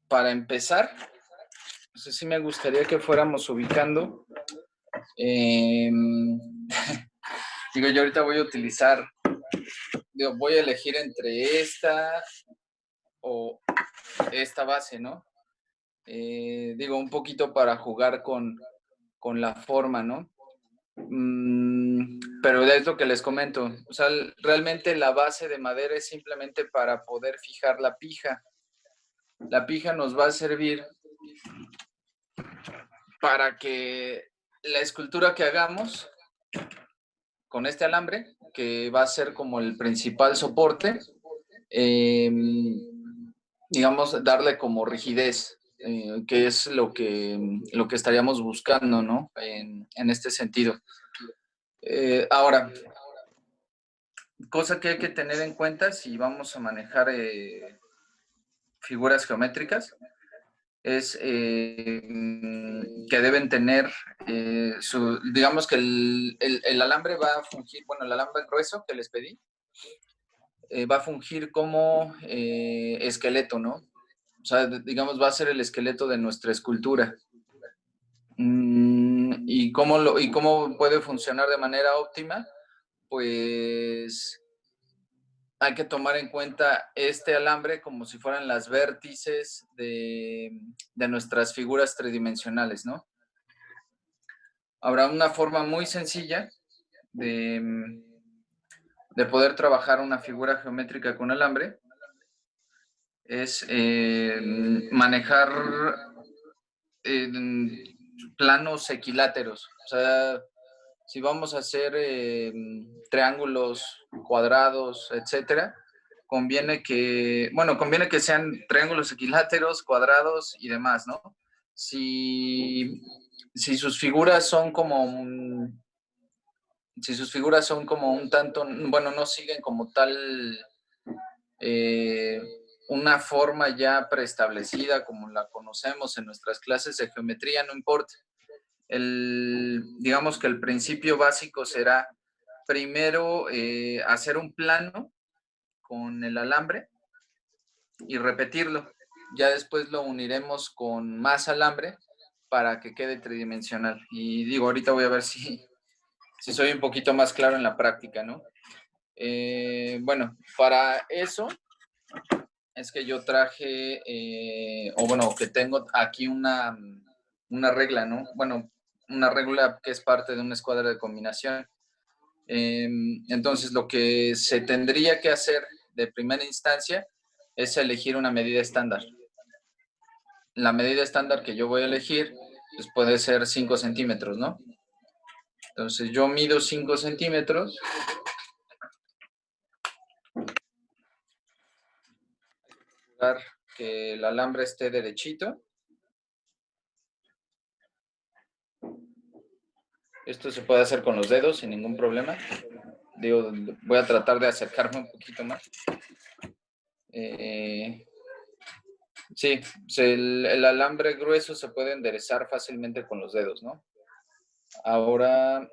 para empezar, no sé si me gustaría que fuéramos ubicando. Digo, yo ahorita voy a utilizar, voy a elegir entre esta o esta base, ¿no? Digo, un poquito para jugar con la forma, ¿no? Pero es lo que les comento. O sea, realmente la base de madera es simplemente para poder fijar la pija. La pija nos va a servir para que la escultura que hagamos con este alambre, que va a ser como el principal soporte, digamos, darle como rigidez, que es lo que estaríamos buscando, ¿no? En este sentido. Ahora, cosa que hay que tener en cuenta si vamos a manejar figuras geométricas, es que deben tener digamos que el alambre va a fungir, bueno, el alambre grueso que les pedí, va a fungir como esqueleto, ¿no? O sea, digamos, va a ser el esqueleto de nuestra escultura. ¿Y cómo puede funcionar de manera óptima? Pues hay que tomar en cuenta este alambre como si fueran las vértices de nuestras figuras tridimensionales, ¿no? Habrá una forma muy sencilla de poder trabajar una figura geométrica con alambre, es manejar planos equiláteros. O sea, si vamos a hacer triángulos, cuadrados, etcétera, conviene que sean triángulos equiláteros, cuadrados y demás, ¿no? Si sus figuras son como un tanto, bueno, no siguen como tal eh, una forma ya preestablecida como la conocemos en nuestras clases de geometría, no importa. Digamos que el principio básico será primero hacer un plano con el alambre y repetirlo. Ya después lo uniremos con más alambre para que quede tridimensional. Y digo, ahorita voy a ver si soy un poquito más claro en la práctica, ¿no? Bueno, para eso es que yo traje, o bueno, que tengo aquí una regla, ¿no? Bueno, una regla que es parte de una escuadra de combinación. Entonces, lo que se tendría que hacer de primera instancia es elegir una medida estándar. La medida estándar que yo voy a elegir pues puede ser 5 centímetros, ¿no? Entonces, yo mido 5 centímetros. Que el alambre esté derechito. Esto se puede hacer con los dedos sin ningún problema. Digo, voy a tratar de acercarme un poquito más. Sí, el alambre grueso se puede enderezar fácilmente con los dedos, ¿no? Ahora,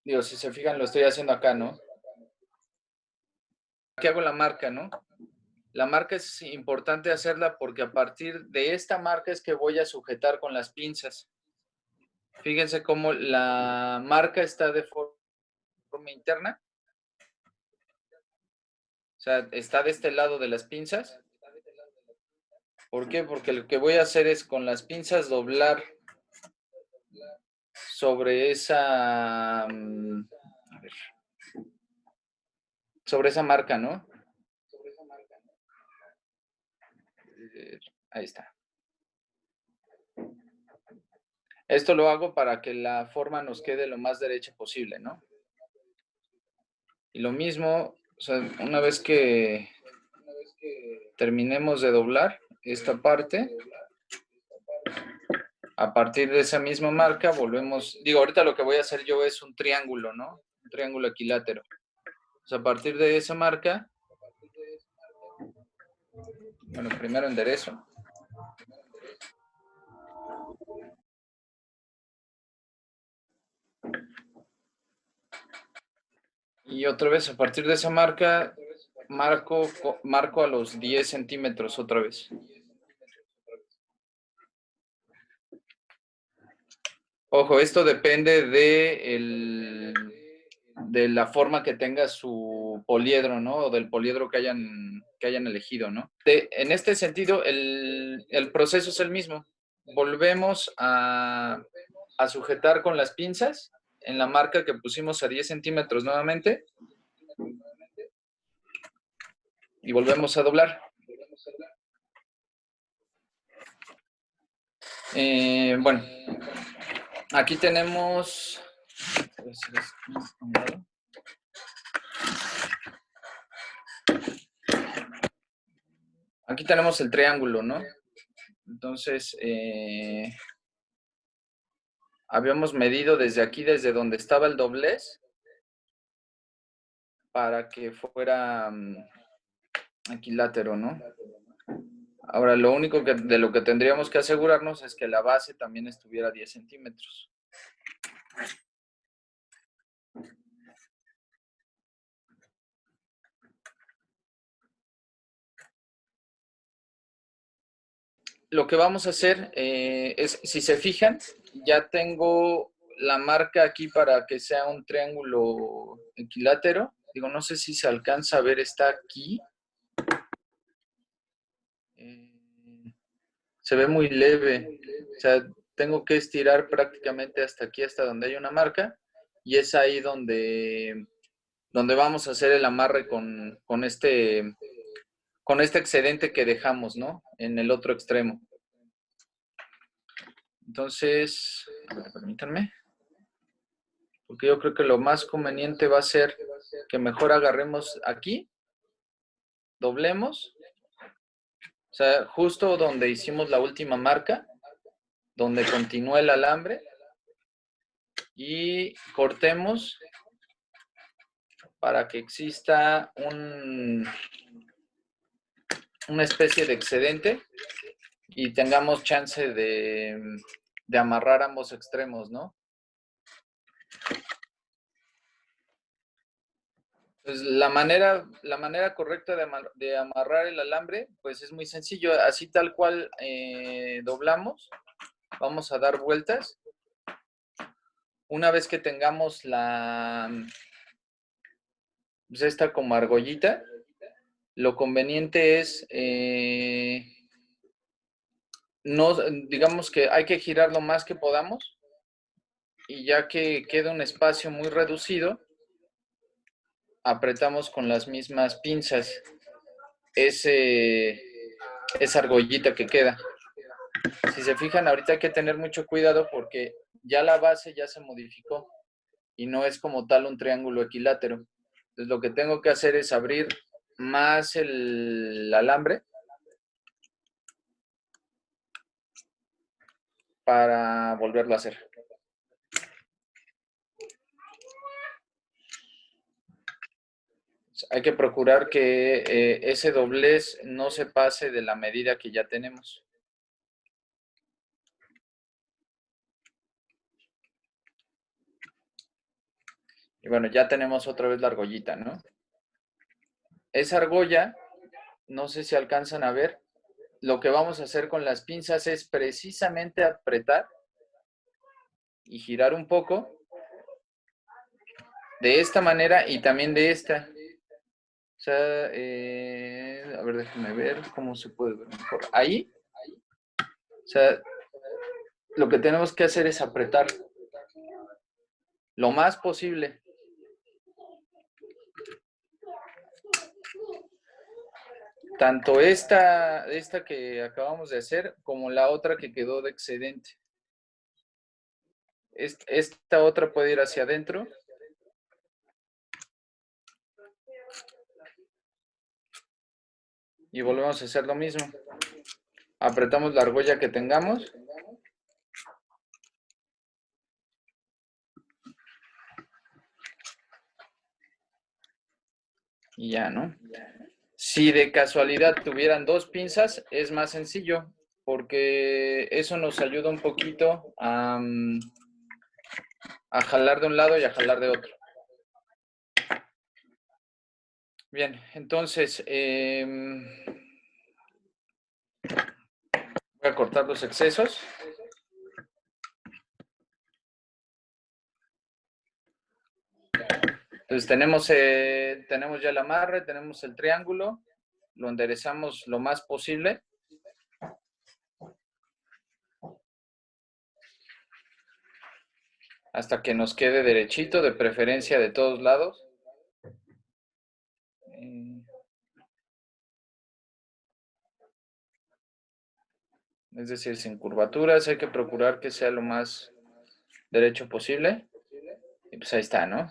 digo, si se fijan, lo estoy haciendo acá, ¿no? Aquí hago la marca, ¿no? La marca es importante hacerla porque a partir de esta marca es que voy a sujetar con las pinzas. Fíjense cómo la marca está de forma interna. O sea, está de este lado de las pinzas. ¿Por qué? Porque lo que voy a hacer es con las pinzas doblar sobre esa, sobre esa marca, ¿no? Ahí está. Esto lo hago para que la forma nos quede lo más derecha posible, ¿no? Y lo mismo, o sea, una vez que terminemos de doblar esta parte, a partir de esa misma marca volvemos, digo, ahorita lo que voy a hacer yo es un triángulo, ¿no? Un triángulo equilátero. O sea, a partir de esa marca, bueno, primero enderezo. Y otra vez, a partir de esa marca, marco a los 10 centímetros otra vez. Ojo, esto depende de la forma que tenga su poliedro, ¿no? O del poliedro que hayan elegido, ¿no? En este sentido, el proceso es el mismo. Volvemos a sujetar con las pinzas en la marca que pusimos a 10 centímetros nuevamente. Y volvemos a doblar. Bueno, aquí tenemos... Aquí tenemos el triángulo, ¿no? Entonces, habíamos medido desde aquí, desde donde estaba el doblez, para que fuera equilátero, ¿no? Ahora, lo único de lo que tendríamos que asegurarnos es que la base también estuviera a 10 centímetros. Lo que vamos a hacer es, si se fijan, ya tengo la marca aquí para que sea un triángulo equilátero. Digo, no sé si se alcanza a ver, está aquí. Se ve muy leve. O sea, tengo que estirar prácticamente hasta aquí, hasta donde hay una marca. Y es ahí donde vamos a hacer el amarre con este excedente que dejamos, ¿no? En el otro extremo. Entonces, a ver, permítanme. Porque yo creo que lo más conveniente va a ser que mejor agarremos aquí, doblemos, o sea, justo donde hicimos la última marca, donde continúa el alambre, y cortemos para que exista una especie de excedente y tengamos chance de amarrar ambos extremos, ¿no? Pues la manera correcta de amarrar el alambre, pues es muy sencillo. Así tal cual doblamos, vamos a dar vueltas. Una vez que tengamos pues esta como argollita, lo conveniente es, no, digamos que hay que girar lo más que podamos, y ya que queda un espacio muy reducido, apretamos con las mismas pinzas esa argollita que queda. Si se fijan, ahorita hay que tener mucho cuidado porque ya la base ya se modificó y no es como tal un triángulo equilátero. Entonces lo que tengo que hacer es abrir más el alambre para volverlo a hacer. Hay que procurar que ese doblez no se pase de la medida que ya tenemos. Y bueno, ya tenemos otra vez la argollita, ¿no? Esa argolla, no sé si alcanzan a ver, lo que vamos a hacer con las pinzas es precisamente apretar y girar un poco de esta manera y también de esta. O sea, a ver, déjenme ver cómo se puede ver mejor. Ahí, o sea, lo que tenemos que hacer es apretar lo más posible. Tanto esta que acabamos de hacer como la otra que quedó de excedente. Esta otra puede ir hacia adentro. Y volvemos a hacer lo mismo. Apretamos la argolla que tengamos. Y ya, ¿no? Si de casualidad tuvieran dos pinzas, es más sencillo, porque eso nos ayuda un poquito a jalar de un lado y a jalar de otro. Bien, entonces voy a cortar los excesos. Entonces tenemos ya el amarre, tenemos el triángulo, lo enderezamos lo más posible. Hasta que nos quede derechito, de preferencia de todos lados. Es decir, sin curvaturas, hay que procurar que sea lo más derecho posible. Y pues ahí está, ¿no?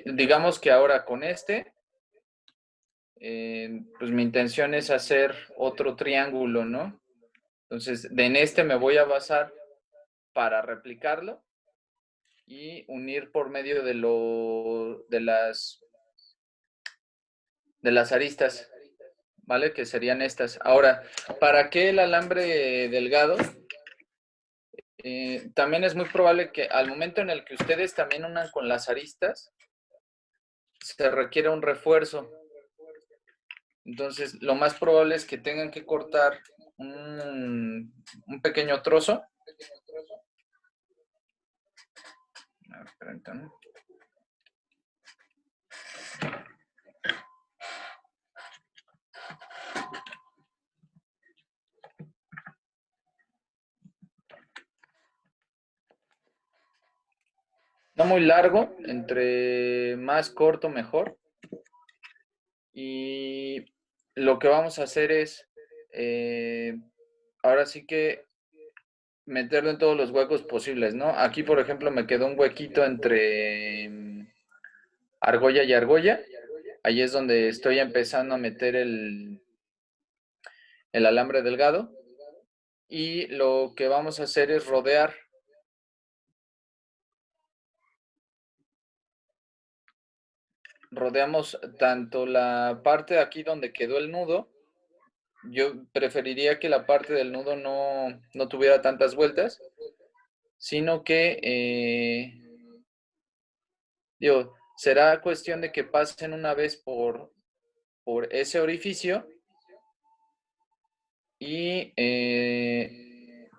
Digamos que ahora con pues mi intención es hacer otro triángulo, ¿no? Entonces, en este me voy a basar para replicarlo y unir por medio de las aristas, ¿vale? Que serían estas. Ahora, ¿para qué el alambre delgado? También es muy probable que al momento en el que ustedes también unan con las aristas, se requiere un refuerzo. Entonces, lo más probable es que tengan que cortar un pequeño trozo. A ver, permítanme. No muy largo, entre más corto mejor. Y lo que vamos a hacer es, ahora sí que meterlo en todos los huecos posibles, ¿no? Aquí, por ejemplo, me quedó un huequito entre argolla y argolla. Ahí es donde estoy empezando a meter el alambre delgado. Y lo que vamos a hacer es rodear. Rodeamos tanto la parte de aquí donde quedó el nudo. Yo preferiría que la parte del nudo no tuviera tantas vueltas, sino que, digo, será cuestión de que pasen una vez por ese orificio y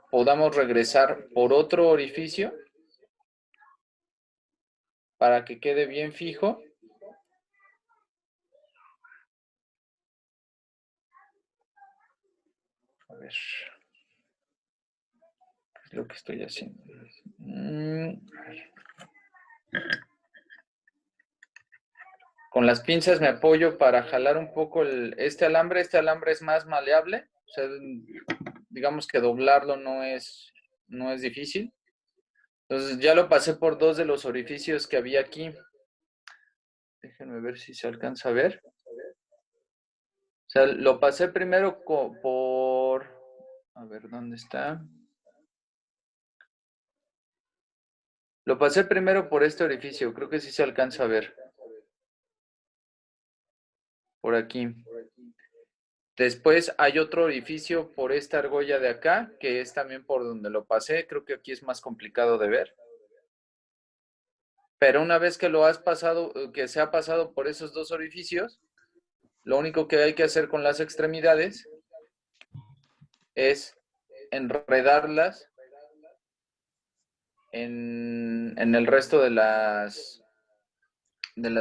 podamos regresar por otro orificio para que quede bien fijo. A ver, ¿qué es lo que estoy haciendo? Con las pinzas me apoyo para jalar un poco este alambre. Este alambre es más maleable. O sea, digamos que doblarlo no es difícil. Entonces ya lo pasé por dos de los orificios que había aquí. Déjenme ver si se alcanza a ver. O sea, lo pasé primero por... A ver, ¿dónde está? Lo pasé primero por este orificio. Creo que sí se alcanza a ver. Por aquí. Después hay otro orificio por esta argolla de acá, que es también por donde lo pasé. Creo que aquí es más complicado de ver. Pero una vez que lo has pasado, que se ha pasado por esos dos orificios, lo único que hay que hacer con las extremidades es enredarlas en el resto de las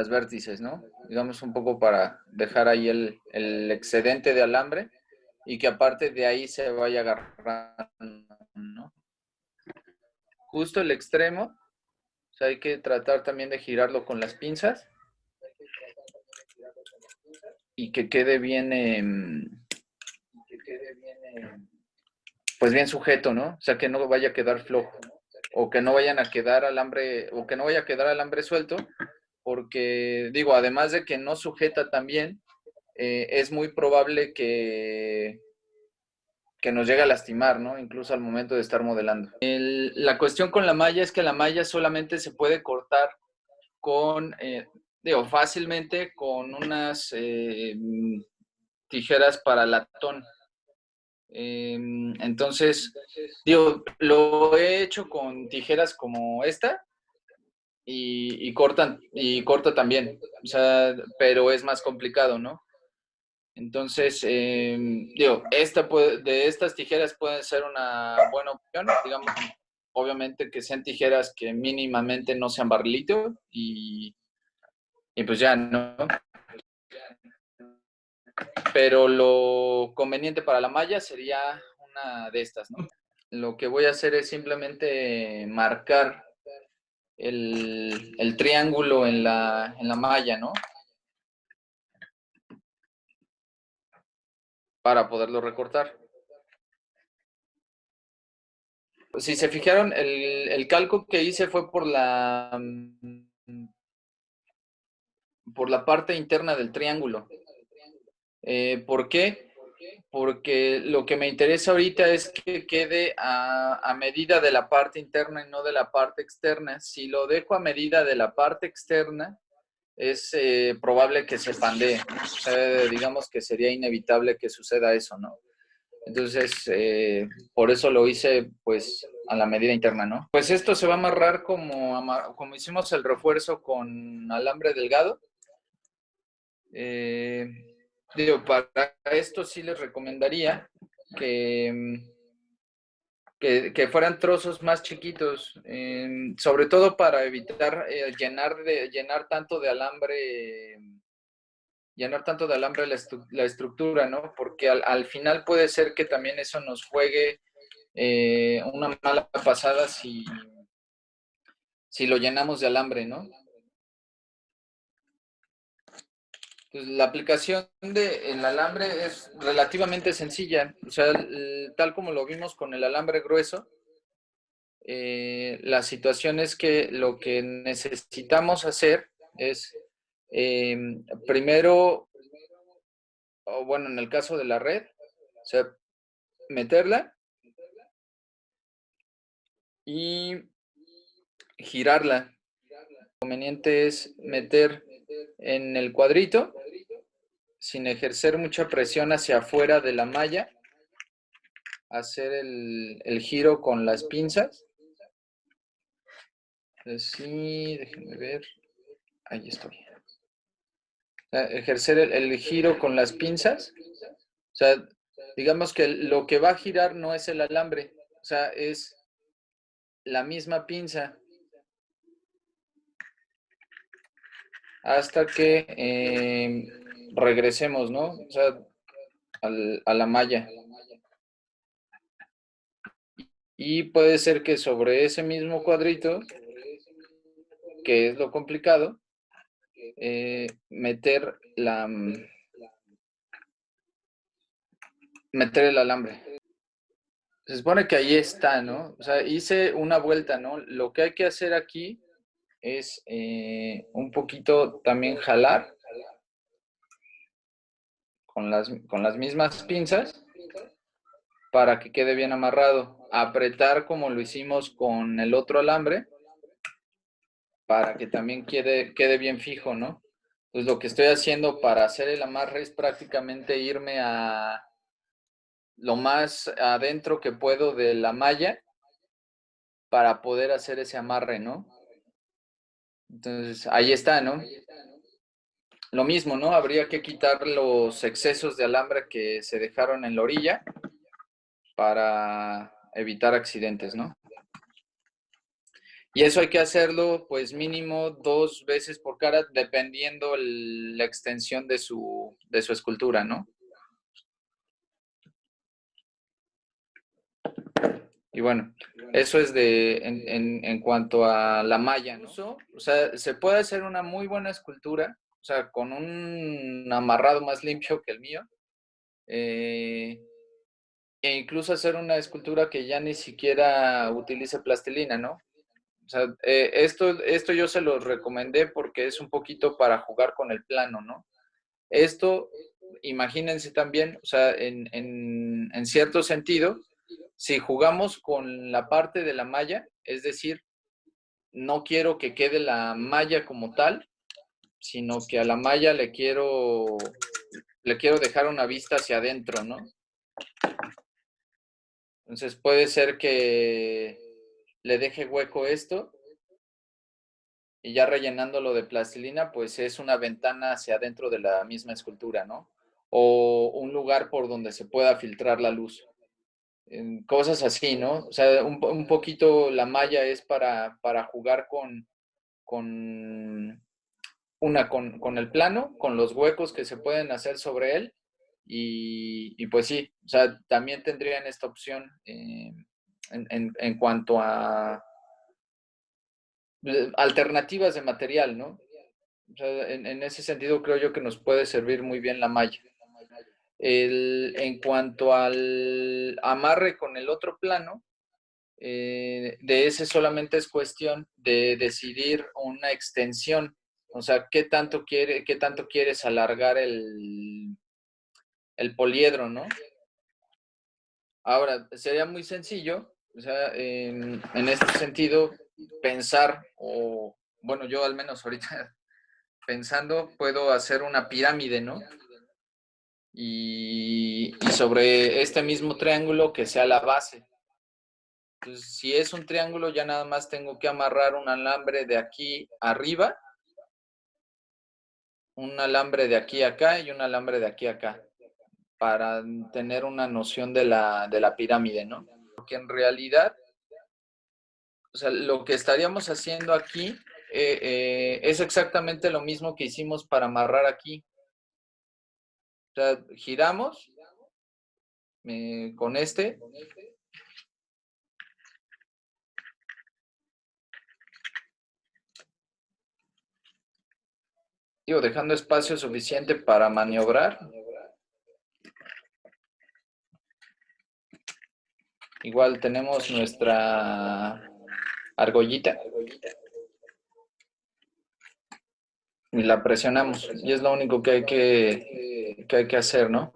vértices, ¿no? Digamos un poco para dejar ahí el excedente de alambre y que aparte de ahí se vaya agarrando, ¿no? Justo el extremo, o sea, hay que tratar también de girarlo con las pinzas y que quede bien, pues bien sujeto, ¿no? O sea, que no vaya a quedar flojo o que no vayan a quedar alambre o que no vaya a quedar alambre suelto, porque digo, además de que no sujeta también, es muy probable que nos llegue a lastimar, ¿no? Incluso al momento de estar modelando. La cuestión con la malla es que la malla solamente se puede cortar con, digo, fácilmente con unas tijeras para latón. Entonces, digo, lo he hecho con tijeras como esta y corta también, o sea, pero es más complicado, ¿no? Entonces, digo, de estas tijeras pueden ser una buena opción, digamos, obviamente que sean tijeras que mínimamente no sean barrilito y pues ya, ¿no? Pero lo conveniente para la malla sería una de estas, ¿no? Lo que voy a hacer es simplemente marcar el triángulo en la malla, ¿no? Para poderlo recortar. Si se fijaron, el calco que hice fue por la parte interna del triángulo. ¿Por qué? Porque lo que me interesa ahorita es que quede a medida de la parte interna y no de la parte externa. Si lo dejo a medida de la parte externa, es probable que se pandee. O sea, digamos que sería inevitable que suceda eso, ¿no? Entonces, por eso lo hice, pues, a la medida interna, ¿no? Pues esto se va a amarrar como hicimos el refuerzo con alambre delgado. Digo, para esto sí les recomendaría que, que fueran trozos más chiquitos, sobre todo para evitar llenar tanto de alambre la estructura, ¿no? Porque al final puede ser que también eso nos juegue una mala pasada si lo llenamos de alambre, ¿no? Pues la aplicación del alambre es relativamente sencilla, o sea, tal como lo vimos con el alambre grueso, la situación es que lo que necesitamos hacer es eh, primero, o bueno, en el caso de la red, o sea, meterla y girarla. Lo conveniente es meter en el cuadrito sin ejercer mucha presión hacia afuera de la malla, hacer el giro con las pinzas. Así, déjenme ver. Ahí estoy. Ejercer el giro con las pinzas. O sea, digamos que lo que va a girar no es el alambre, o sea, es la misma pinza hasta que regresemos, ¿no? O sea, a la malla. Y puede ser que sobre ese mismo cuadrito, que es lo complicado, meter el alambre. Se supone que ahí está, ¿no? O sea, hice una vuelta, ¿no? Lo que hay que hacer aquí es un poquito también jalar con las mismas pinzas para que quede bien amarrado. Apretar como lo hicimos con el otro alambre para que también quede bien fijo, ¿no? Pues lo que estoy haciendo para hacer el amarre es prácticamente irme a lo más adentro que puedo de la malla para poder hacer ese amarre, ¿no? Entonces, ahí está, ¿no? Lo mismo, ¿no? Habría que quitar los excesos de alambre que se dejaron en la orilla para evitar accidentes, ¿no? Y eso hay que hacerlo, pues mínimo 2 veces por cara, dependiendo la extensión de su escultura, ¿no? Y bueno, eso es en cuanto a la malla, ¿no? O sea, se puede hacer una muy buena escultura, o sea, con un amarrado más limpio que el mío, e incluso hacer una escultura que ya ni siquiera utilice plastilina, ¿no? O sea, esto yo se lo recomendé porque es un poquito para jugar con el plano, ¿no? Esto, imagínense también, o sea, en cierto sentido, si jugamos con la parte de la malla, es decir, no quiero que quede la malla como tal, sino que a la malla le quiero dejar una vista hacia adentro, ¿no? Entonces puede ser que le deje hueco esto y ya rellenándolo de plastilina, pues es una ventana hacia adentro de la misma escultura, ¿no? O un lugar por donde se pueda filtrar la luz. Cosas así, ¿no? O sea, un poquito la malla es para jugar con, con el plano, con los huecos que se pueden hacer sobre él. Y pues sí, o sea, también tendrían esta opción en cuanto a alternativas de material, ¿no? O sea, en ese sentido creo yo que nos puede servir muy bien la malla. En cuanto al amarre con el otro plano, de ese solamente es cuestión de decidir una extensión. O sea, qué tanto quieres alargar el poliedro, ¿no? Ahora, sería muy sencillo, o sea, en este sentido, pensar, o bueno, yo al menos ahorita pensando, puedo hacer una pirámide, ¿no? Y sobre este mismo triángulo que sea la base. Entonces, si es un triángulo, ya nada más tengo que amarrar un alambre de aquí arriba, un alambre de aquí a acá y un alambre de aquí a acá, para tener una noción de la pirámide, ¿no? Porque en realidad, o sea, lo que estaríamos haciendo aquí es exactamente lo mismo que hicimos para amarrar aquí. O sea, giramos con este. Digo, dejando espacio suficiente para maniobrar. Igual tenemos nuestra argollita y la presionamos. Y es lo único que hay que hacer, ¿no?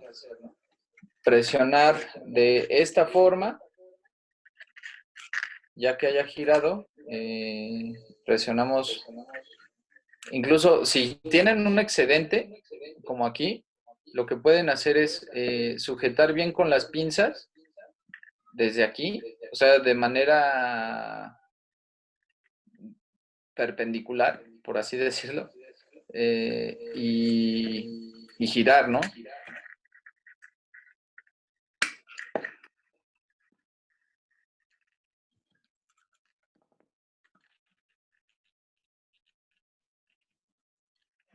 Presionar de esta forma, ya que haya girado, presionamos. Incluso si tienen un excedente, como aquí, lo que pueden hacer es sujetar bien con las pinzas desde aquí, o sea, de manera perpendicular, por así decirlo, y girar, ¿no?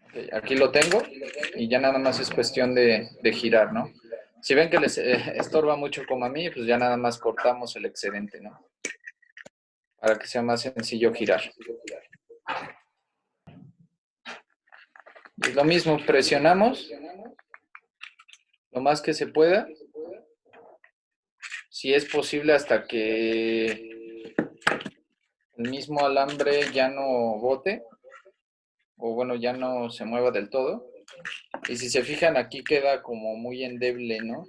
Okay, aquí lo tengo y ya nada más es cuestión de girar, ¿no? Si ven que les estorba mucho como a mí, pues ya nada más cortamos el excedente, ¿no? Para que sea más sencillo girar. Y lo mismo, presionamos lo más que se pueda, si es posible hasta que el mismo alambre ya no bote, o bueno, ya no se mueva del todo. Y si se fijan, aquí queda como muy endeble, ¿no? O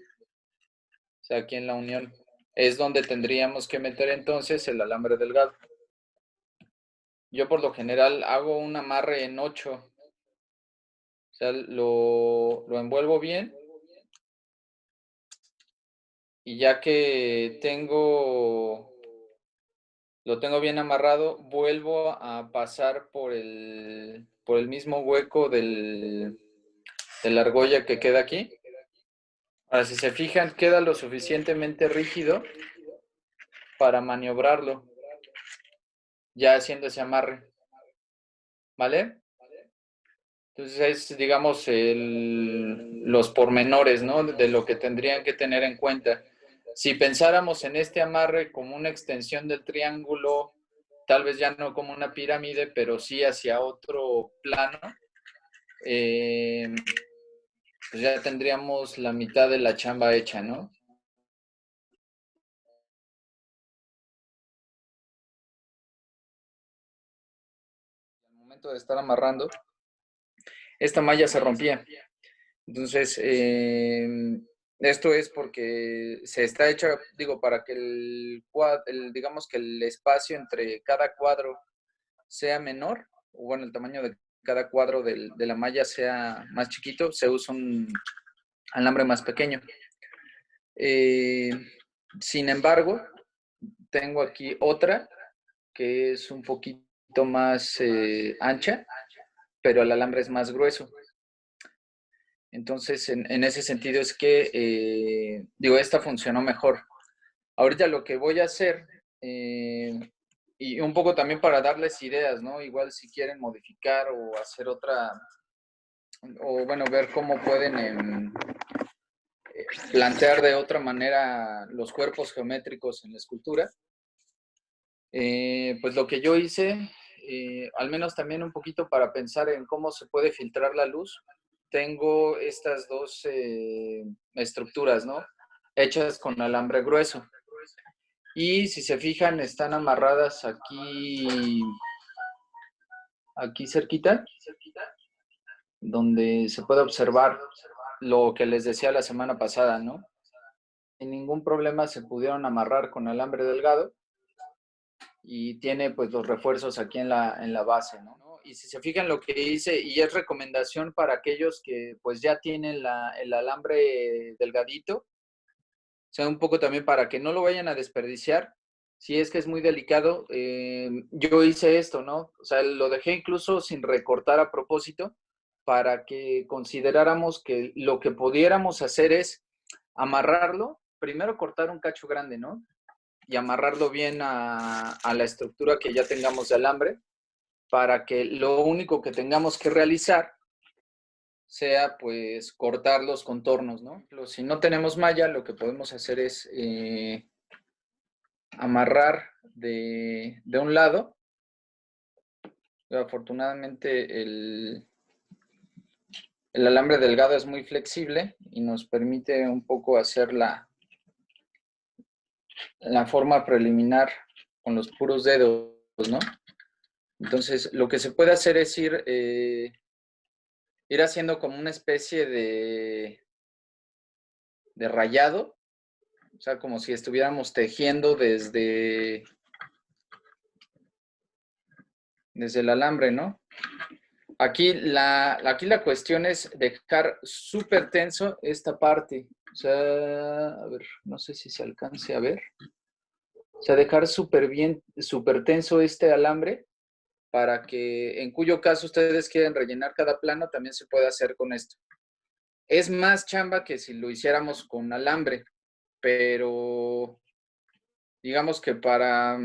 sea, aquí en la unión es donde tendríamos que meter entonces el alambre delgado. Yo por lo general hago un amarre en 8. O sea, lo envuelvo bien y ya que lo tengo bien amarrado, vuelvo a pasar por el mismo hueco de la argolla que queda aquí. Ahora, si se fijan, queda lo suficientemente rígido para maniobrarlo, ya haciendo ese amarre, ¿vale? Entonces es, digamos, los pormenores, ¿no? De lo que tendrían que tener en cuenta. Si pensáramos en este amarre como una extensión del triángulo, tal vez ya no como una pirámide, pero sí hacia otro plano, eh, pues ya tendríamos la mitad de la chamba hecha, ¿no? Al momento de estar amarrando, esta malla se rompía. Entonces, esto es porque se está hecho, digo, para que digamos que el espacio entre cada cuadro sea menor, o bueno, el tamaño de cada cuadro de la malla sea más chiquito, se usa un alambre más pequeño. Eh, Sin embargo, tengo aquí otra que es un poquito más ancha, pero el alambre es más grueso. Entonces, en ese sentido es que, digo, esta funcionó mejor. Ahorita lo que voy a hacer, y un poco también para darles ideas, ¿no? Igual si quieren modificar o hacer otra, o bueno, ver cómo pueden plantear de otra manera los cuerpos geométricos en la escultura. Pues lo que yo hice, al menos también un poquito para pensar en cómo se puede filtrar la luz, tengo estas dos estructuras, ¿no? Hechas con alambre grueso. Y si se fijan, están amarradas aquí cerquita, donde se puede observar lo que les decía la semana pasada, ¿no? Sin ningún problema se pudieron amarrar con alambre delgado y tiene pues los refuerzos aquí en la base, ¿no? Y si se fijan lo que hice, y es recomendación para aquellos que pues ya tienen el alambre delgadito, o sea, un poco también para que no lo vayan a desperdiciar, si es que es muy delicado, yo hice esto, ¿no? O sea, lo dejé incluso sin recortar a propósito para que consideráramos que lo que pudiéramos hacer es amarrarlo, primero cortar un cacho grande, ¿no? Y amarrarlo bien a la estructura que ya tengamos de alambre para que lo único que tengamos que realizar sea pues cortar los contornos, ¿no? Si no tenemos malla, lo que podemos hacer es amarrar de un lado. Afortunadamente el alambre delgado es muy flexible y nos permite un poco hacer la forma preliminar con los puros dedos, ¿no? Entonces, lo que se puede hacer es ir haciendo como una especie de rayado, o sea, como si estuviéramos tejiendo desde el alambre, ¿no? Aquí la cuestión es dejar súper tenso esta parte. O sea, a ver, no sé si se alcance a ver. O sea, dejar súper tenso este alambre para que, en cuyo caso ustedes quieren rellenar cada plano, también se puede hacer con esto. Es más chamba que si lo hiciéramos con alambre, pero digamos que para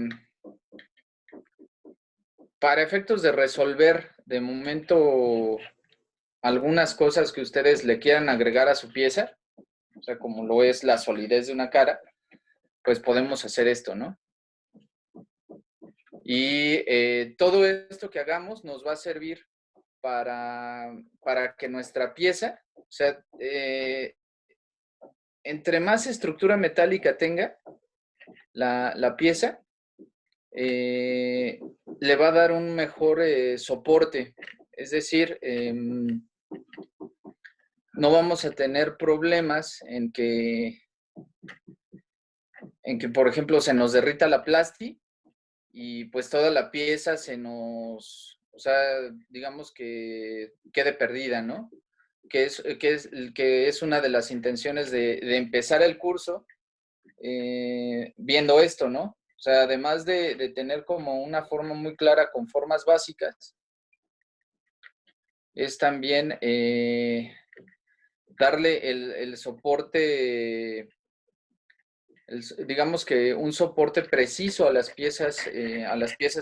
efectos de resolver de momento algunas cosas que ustedes le quieran agregar a su pieza, o sea, como lo es la solidez de una cara, pues podemos hacer esto, ¿no? Y todo esto que hagamos nos va a servir para que nuestra pieza, o sea, entre más estructura metálica tenga la pieza, le va a dar un mejor soporte. Es decir, no vamos a tener problemas por ejemplo, se nos derrita la plasti y pues toda la pieza o sea, digamos que quede perdida, ¿no? Que es una de las intenciones de empezar el curso viendo esto, ¿no? O sea, además de tener como una forma muy clara con formas básicas, es también darle el soporte, digamos que un soporte preciso a las piezas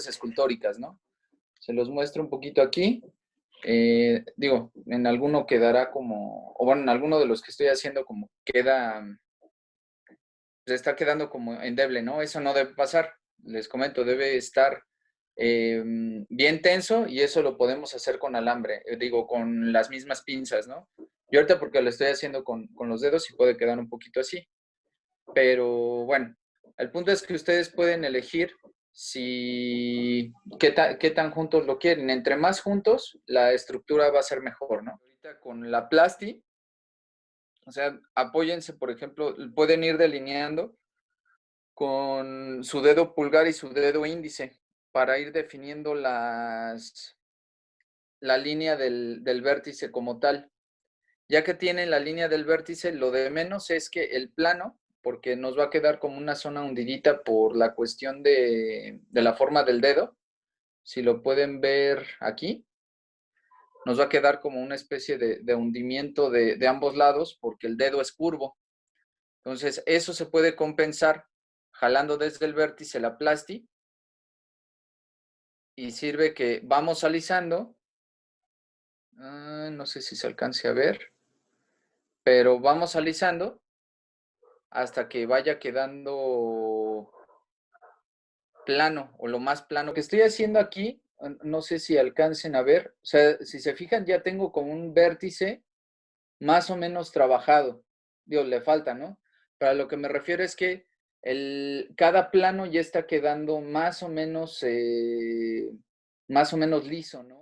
escultóricas, ¿no? Se los muestro un poquito aquí. Digo, en alguno quedará como, o bueno, en alguno de los que estoy haciendo como queda, pues está quedando como endeble, ¿no? Eso no debe pasar. Les comento, debe estar bien tenso y eso lo podemos hacer con alambre, digo, con las mismas pinzas, ¿no? Yo ahorita porque lo estoy haciendo con los dedos y puede quedar un poquito así. Pero bueno, el punto es que ustedes pueden elegir qué tan juntos lo quieren. Entre más juntos, la estructura va a ser mejor, ¿no? Ahorita con la plasti, o sea, apóyense, por ejemplo, pueden ir delineando con su dedo pulgar y su dedo índice para ir definiendo la línea del vértice como tal. Ya que tienen la línea del vértice, lo de menos es que el plano, porque nos va a quedar como una zona hundidita por la cuestión de la forma del dedo, si lo pueden ver aquí, nos va a quedar como una especie de hundimiento de ambos lados porque el dedo es curvo. Entonces, eso se puede compensar jalando desde el vértice la plasti y sirve que vamos alisando. No sé si se alcance a ver, pero vamos alisando hasta que vaya quedando plano o lo más plano que estoy haciendo aquí. No sé si alcancen a ver, o sea, si se fijan ya tengo como un vértice más o menos trabajado. Dios, le falta, ¿no? Para lo que me refiero es que cada plano ya está quedando más o menos liso, ¿no?